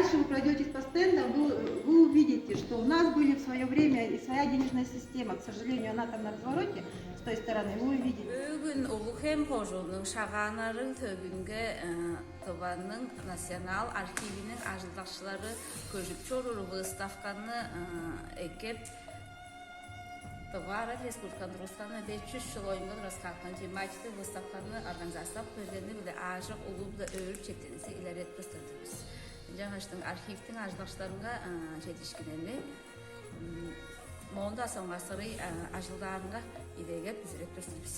дальше вы пройдетесь по стендам, вы увидите, что у нас были в свое время и своя денежная система. К сожалению, она там на развороте с той стороны, вы увидите. Bugün Uluhem Hoju'nun şağanarın töbünge Tıvanın Nasyonal Arxivinin ajıldaşları köjüp çoruru выставканы ekip Товара Республиканы Рустаны 500 жыл ойынғы раскатқан тематикті выставканы организациялық көздеріне біле ажық ұлы біле өріп чектенісі илерет көстірдіміз. Жаңаштың архивтің ажылдаштарынға жетішкенені Монда соңғасыры ажылдарынға идеге бізірек көстірдіміз.